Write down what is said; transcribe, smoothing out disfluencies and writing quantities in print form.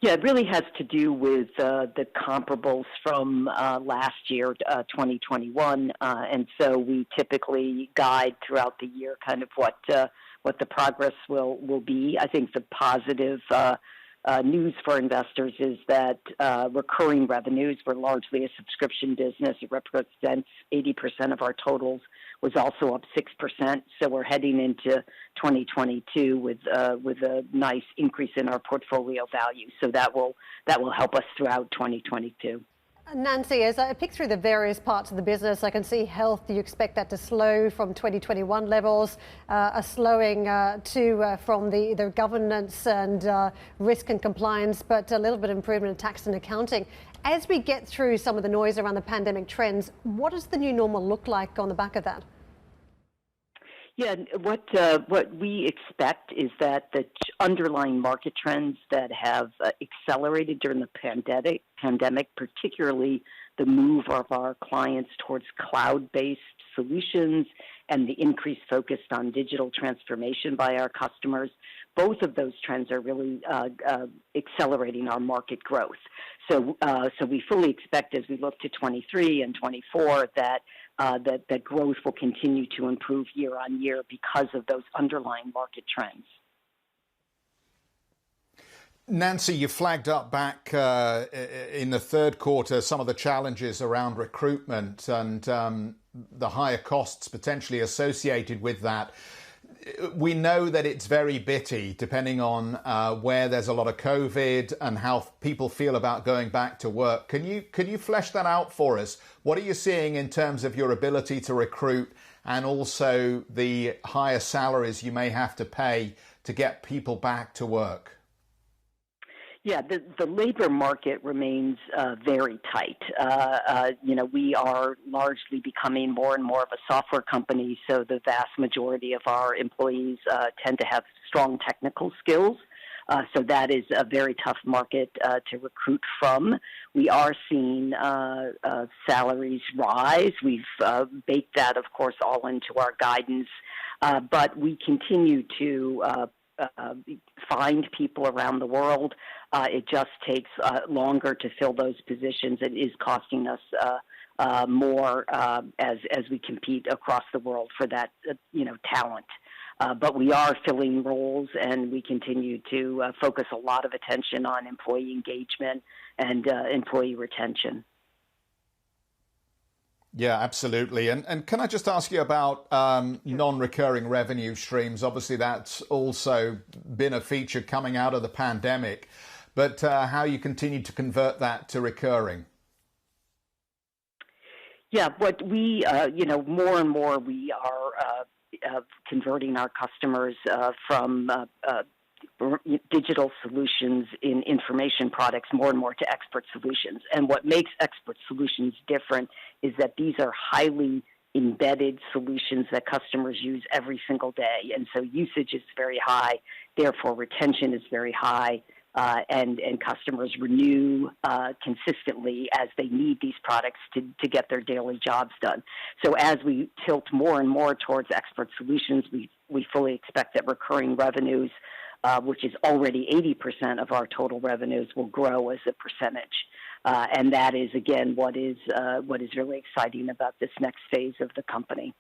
Yeah, it really has to do with the comparables from last year, 2021, and so we typically guide throughout the year kind of what the progress will be. I think the positive news for investors is that recurring revenues, we're largely a subscription business. It represents 80% of our totals, was also up 6%. So we're heading into 2022 with a nice increase in our portfolio value. So that will help us throughout 2022. Nancy, as I pick through the various parts of the business, I can see health. You expect that to slow from 2021 levels, a slowing from the governance and risk and compliance, but a little bit of improvement in tax and accounting. As we get through some of the noise around the pandemic trends, what does the new normal look like on the back of that? Yeah, what we expect is that the underlying market trends that have accelerated during the pandemic, particularly the move of our clients towards cloud-based solutions and the increased focus on digital transformation by our customers, both of those trends are really accelerating our market growth. So we fully expect as we look to 23 and 24 that growth will continue to improve year on year because of those underlying market trends. Nancy, you flagged up back in the third quarter some of the challenges around recruitment and the higher costs potentially associated with that. We know that it's very bitty depending on where there's a lot of COVID and how people feel about going back to work. Can you flesh that out for us? What are you seeing in terms of your ability to recruit and also the higher salaries you may have to pay to get people back to work? Yeah, the labor market remains very tight. We are largely becoming more and more of a software company, so the vast majority of our employees tend to have strong technical skills. So that is a very tough market to recruit from. We are seeing salaries rise. We've baked that, of course, all into our guidance, but we continue to find people around the world. It just takes longer to fill those positions. It is costing us more as we compete across the world for that talent. But we are filling roles, and we continue to focus a lot of attention on employee engagement and employee retention. Yeah, absolutely. And can I just ask you about non-recurring revenue streams? Obviously, that's also been a feature coming out of the pandemic, but how you continue to convert that to recurring? Yeah, what we, more and more we are converting our customers from digital solutions in information products more and more to expert solutions. And what makes expert solutions different is that these are highly embedded solutions that customers use every single day. And so usage is very high, therefore retention is very high, and customers renew consistently as they need these products to get their daily jobs done. So as we tilt more and more towards expert solutions, we fully expect that recurring revenues, which is already 80% of our total revenues, will grow as a percentage. And that is, again, what is really exciting about this next phase of the company.